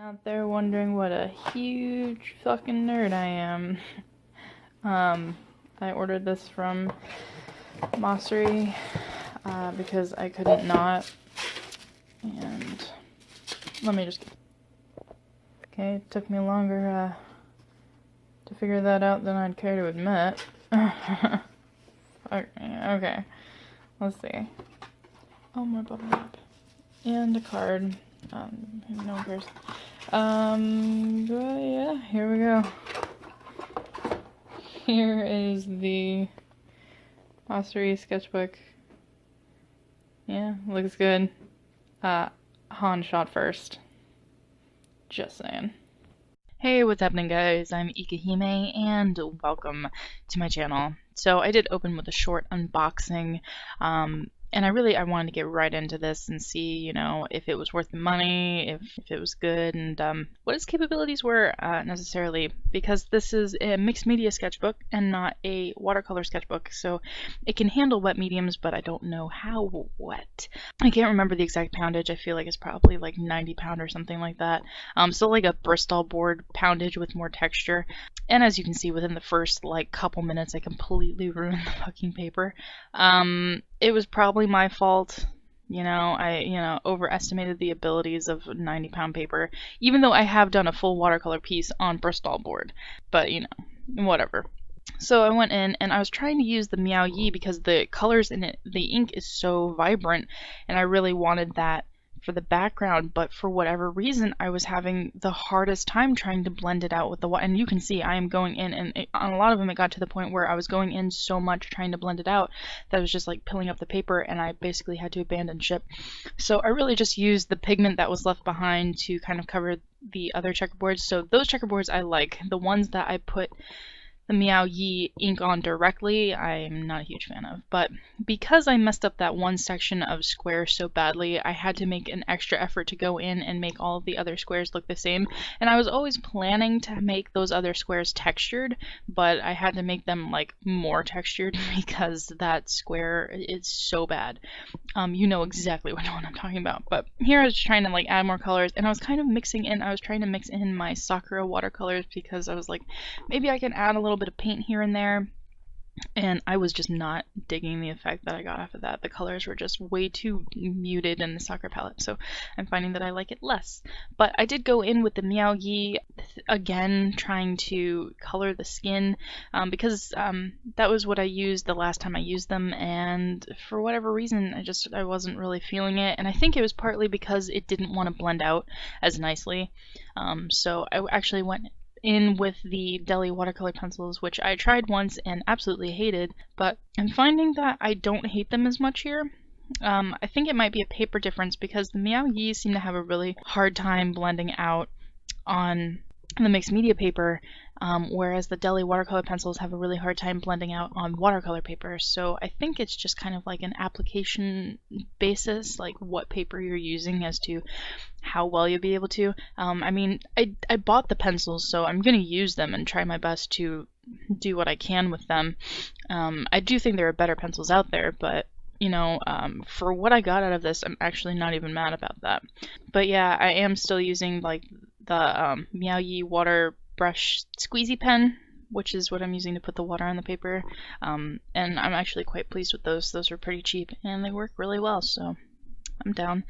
Out there wondering what a huge fucking nerd I am. I ordered this from Mossery because I couldn't not. And let me just... Okay, it took me longer to figure that out than I'd care to admit. Okay, let's see. Oh, more bubble wrap. And a card. No one cares. Yeah, here we go. Here is the Mossery sketchbook. Yeah, looks good. Han shot first. Just saying. Hey, what's happening, guys? I'm ika.himee, and welcome to my channel. So I did open with a short unboxing, and I wanted to get right into this and see, you know, if it was worth the money, if it was good, and what its capabilities were necessarily, because this is a mixed media sketchbook and not a watercolor sketchbook, so it can handle wet mediums, but I don't know how wet. I can't remember the exact poundage. I feel like it's probably like 90 pound or something like that. So like a Bristol board poundage with more texture. And as you can see, within the first like couple minutes, I completely ruined the fucking paper. It was probably my fault. I overestimated the abilities of 90 pound paper, even though I have done a full watercolor piece on Bristol board, but whatever. So I went in and I was trying to use the Meow Yi because the colors in it, the ink is so vibrant, and I really wanted that for the background, but for whatever reason I was having the hardest time trying to blend it out with the water. And you can see I am going in, and on a lot of them it got to the point where I was going in so much trying to blend it out that I was just like pilling up the paper, and I basically had to abandon ship. So I really just used the pigment that was left behind to kind of cover the other checkerboards. So those checkerboards I like. The ones that I put the Meow Yi ink on directly, I'm not a huge fan of. But because I messed up that one section of squares so badly, I had to make an extra effort to go in and make all of the other squares look the same. And I was always planning to make those other squares textured, but I had to make them like more textured because that square is so bad. You know exactly what I'm talking about. But here I was trying to like add more colors, and I was kind of I was trying to mix in my Sakura watercolors because I was like, maybe I can add a little bit of paint here and there, and I was just not digging the effect that I got after that. The colors were just way too muted in the Sakura palette, so I'm finding that I like it less. But I did go in with the Meow Yi again, trying to color the skin, because that was what I used the last time I used them, and for whatever reason I wasn't really feeling it, and I think it was partly because it didn't want to blend out as nicely. So I actually went in with the Deli watercolor pencils, which I tried once and absolutely hated, but I'm finding that I don't hate them as much here. I think it might be a paper difference because the Meow Yi seem to have a really hard time blending out on the mixed media paper, whereas the Deli watercolor pencils have a really hard time blending out on watercolor paper. So I think it's just kind of like an application basis, like what paper you're using as to how well you'll be able to. I mean, I bought the pencils, so I'm going to use them and try my best to do what I can with them. I do think there are better pencils out there, but for what I got out of this, I'm actually not even mad about that. But yeah, I am still using like the Meow Yi water brush squeezy pen, which is what I'm using to put the water on the paper, and I'm actually quite pleased with those. Those are pretty cheap and they work really well, so I'm down.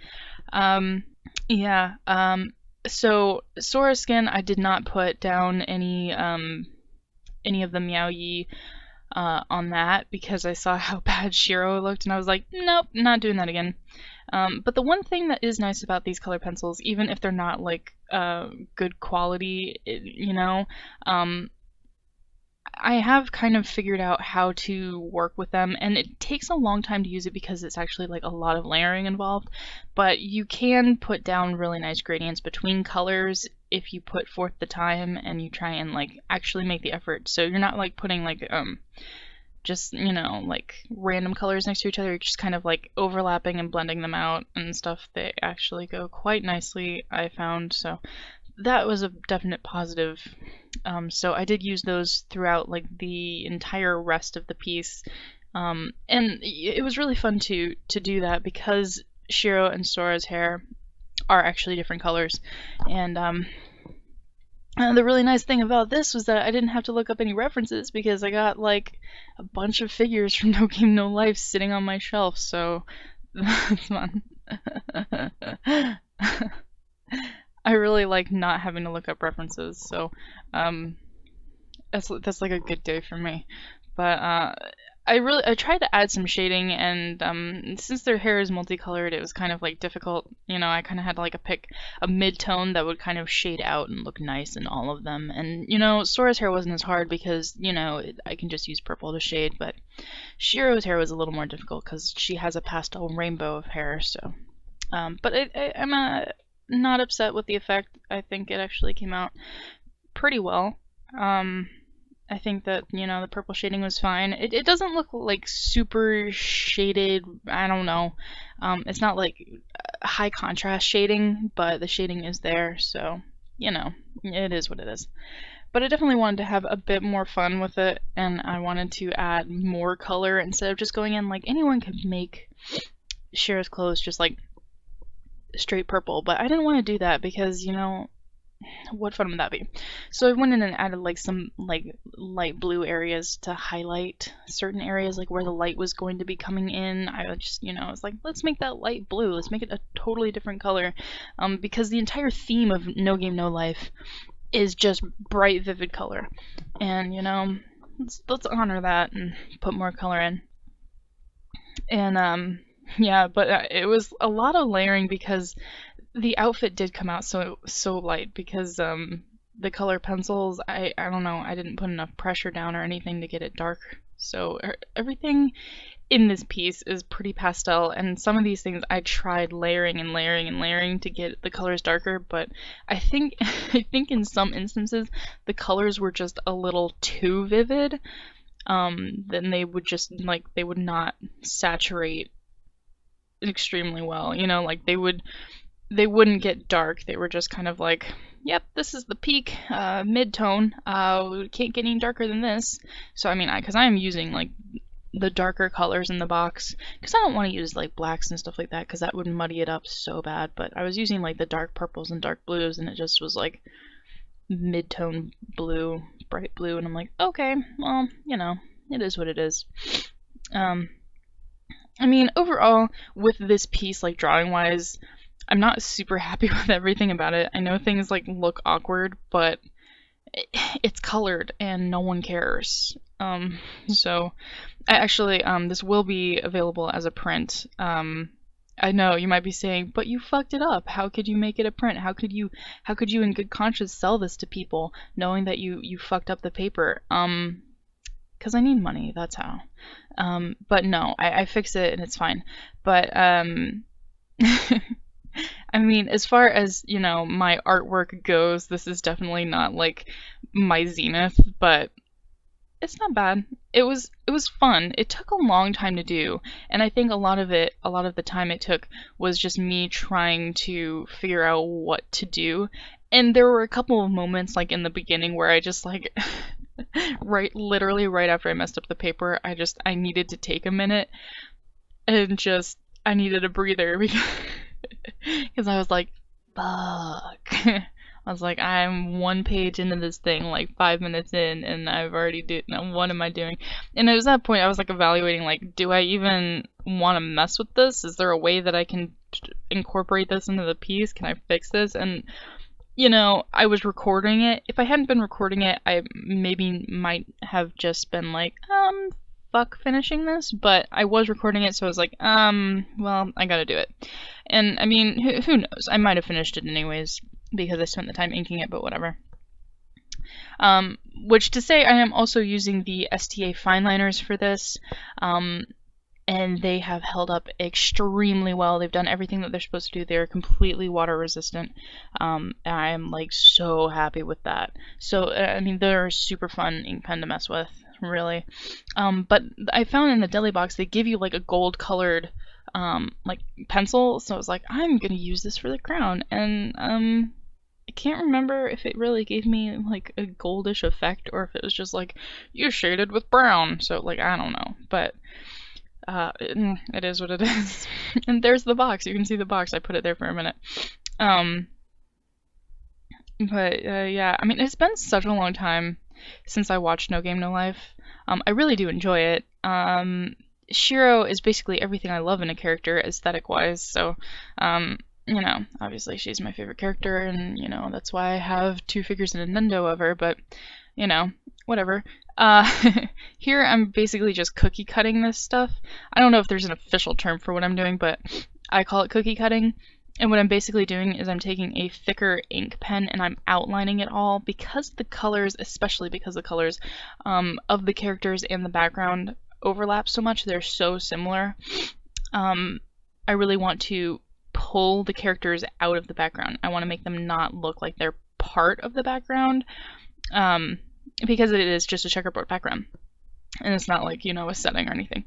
So Sora skin, I did not put down any of the Meow Yi on that because I saw how bad Shiro looked, and I was like, nope, not doing that again. But the one thing that is nice about these color pencils, even if they're not like good quality, I have kind of figured out how to work with them, and it takes a long time to use it because it's actually like a lot of layering involved, but you can put down really nice gradients between colors if you put forth the time and you try and like actually make the effort. So you're not like putting like just like random colors next to each other. You're just kind of like overlapping and blending them out and stuff. They actually go quite nicely, I found, so that was a definite positive. So I did use those throughout like the entire rest of the piece, and it was really fun to do that because Shiro and Sora's hair are actually different colors. And the really nice thing about this was that I didn't have to look up any references because I got like a bunch of figures from No Game No Life sitting on my shelf, so that's fun. I really like not having to look up references, so that's like a good day for me. But I tried to add some shading, and since their hair is multicolored, it was kind of like difficult. You know, I kind of had to like pick a mid-tone that would kind of shade out and look nice in all of them. And you know, Sora's hair wasn't as hard because you know I can just use purple to shade, but Shiro's hair was a little more difficult because she has a pastel rainbow of hair. So, but I'm not upset with the effect. I think it actually came out pretty well. I think that, you know, the purple shading was fine. It doesn't look like super shaded, I don't know. It's not like high contrast shading, but the shading is there, so, you know, it is what it is. But I definitely wanted to have a bit more fun with it, and I wanted to add more color instead of just going in like anyone could make Shiro's clothes just like straight purple, but I didn't want to do that because, you know, what fun would that be? So I went in and added like some like light blue areas to highlight certain areas, like where the light was going to be coming in. I just, you know, I was like, let's make that light blue. Let's make it a totally different color, because the entire theme of No Game No Life is just bright, vivid color, and you know, let's honor that and put more color in. And yeah, but it was a lot of layering because the outfit did come out so light because the color pencils, I don't know, I didn't put enough pressure down or anything to get it dark. So everything in this piece is pretty pastel, and some of these things I tried layering and layering and layering to get the colors darker, but I think in some instances the colors were just a little too vivid. Then they would just like they would not saturate extremely well, you know, like they wouldn't get dark. They were just kind of like, yep, this is the peak mid-tone. We can't get any darker than this. So I mean, because I'm using like the darker colors in the box because I don't want to use like blacks and stuff like that because that would muddy it up so bad. But I was using like the dark purples and dark blues, and it just was like mid-tone blue, bright blue, and I'm like, okay, well, you know, it is what it is. I mean, overall, with this piece, like drawing-wise, I'm not super happy with everything about it. I know things like look awkward, but it's colored and no one cares. So I actually, this will be available as a print. I know you might be saying, but you fucked it up. How could you make it a print? How could you in good conscience sell this to people knowing that you fucked up the paper? Because I need money, that's how. But no, I fixed it and it's fine. But I mean, as far as, you know, my artwork goes, this is definitely not like my zenith, but it's not bad. It was fun. It took a long time to do, and I think a lot of the time it took was just me trying to figure out what to do. And there were a couple of moments like in the beginning where I just like literally right after I messed up the paper, I needed to take a minute and I needed a breather because I was like, fuck. I was like, I'm one page into this thing, like 5 minutes in, and I've already what am I doing? And it was at that point I was like evaluating, like, do I even want to mess with this? Is there a way that I can incorporate this into the piece? Can I fix this? And, you know, I was recording it. If I hadn't been recording it, I maybe might have just been like, fuck finishing this, but I was recording it, so I was like, well, I gotta do it. And, I mean, who knows? I might have finished it anyways, because I spent the time inking it, but whatever. Which to say, I am also using the STA fine liners for this, and they have held up extremely well. They've done everything that they're supposed to do. They're completely water resistant. I am like so happy with that. So, I mean, they're a super fun ink pen to mess with, really. But I found in the deli box, they give you like a gold colored like pencil, so I was like, I'm gonna use this for the crown, and I can't remember if it really gave me like a goldish effect or if it was just like, you shaded with brown, so like, I don't know, but it is what it is. And there's the box. You can see the box. I put it there for a minute. But yeah, I mean, it's been such a long time since I watched No Game No Life. I really do enjoy it. Shiro is basically everything I love in a character, aesthetic wise. So, you know, obviously she's my favorite character, and you know that's why I have 2 figures in a Nintendo of her. But you know, whatever. Uh, Here I'm basically just cookie cutting this stuff. I don't know if there's an official term for what I'm doing, but I call it cookie cutting. And what I'm basically doing is I'm taking a thicker ink pen and I'm outlining it all because the colors, especially because the colors of the characters and the background overlap so much, they're so similar. I really want to pull the characters out of the background. I want to make them not look like they're part of the background because it is just a checkerboard background. And it's not like, you know, a setting or anything.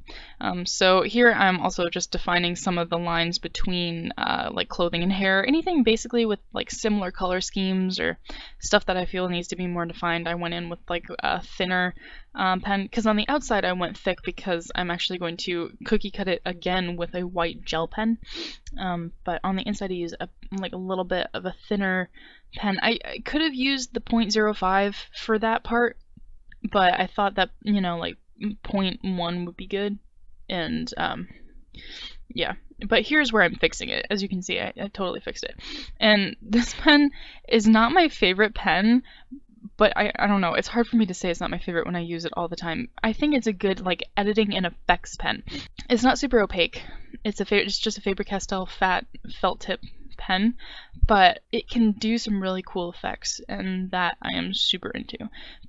So here I'm also just defining some of the lines between like clothing and hair, anything basically with like similar color schemes or stuff that I feel needs to be more defined. I went in with like a thinner pen, because on the outside I went thick because I'm actually going to cookie cut it again with a white gel pen. But on the inside I use like a little bit of a thinner pen. I could have used the 0.05 for that part, but I thought that, you know, like 0.1 would be good, and yeah. But here's where I'm fixing it. As you can see, I totally fixed it. And this pen is not my favorite pen, but I don't know. It's hard for me to say it's not my favorite when I use it all the time. I think it's a good like editing and effects pen. It's not super opaque. It's just a Faber-Castell fat felt tip pen, but it can do some really cool effects, and that I am super into.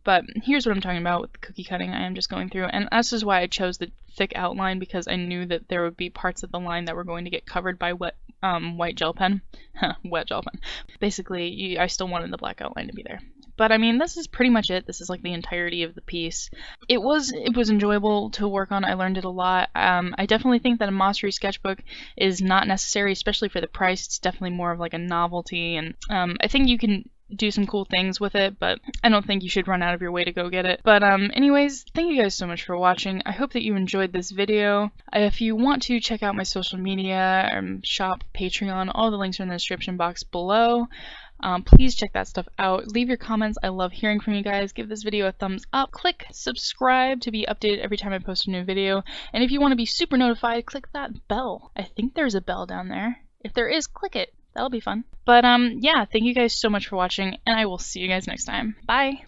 But here's what I'm talking about with the cookie cutting. I am just going through, and this is why I chose the thick outline, because I knew that there would be parts of the line that were going to get covered by white gel pen. Wet gel pen. Basically, I still wanted the black outline to be there. But I mean, this is pretty much it. This is like the entirety of the piece. It was enjoyable to work on. I learned it a lot. I definitely think that a Mossery sketchbook is not necessary, especially for the price. It's definitely more of like a novelty, and I think you can do some cool things with it, but I don't think you should run out of your way to go get it. But anyways, thank you guys so much for watching. I hope that you enjoyed this video. If you want to check out my social media, shop, Patreon, all the links are in the description box below. Please check that stuff out. Leave your comments. I love hearing from you guys. Give this video a thumbs up. Click subscribe to be updated every time I post a new video. And if you want to be super notified, click that bell. I think there's a bell down there. If there is, click it. That'll be fun. But yeah, thank you guys so much for watching, and I will see you guys next time. Bye!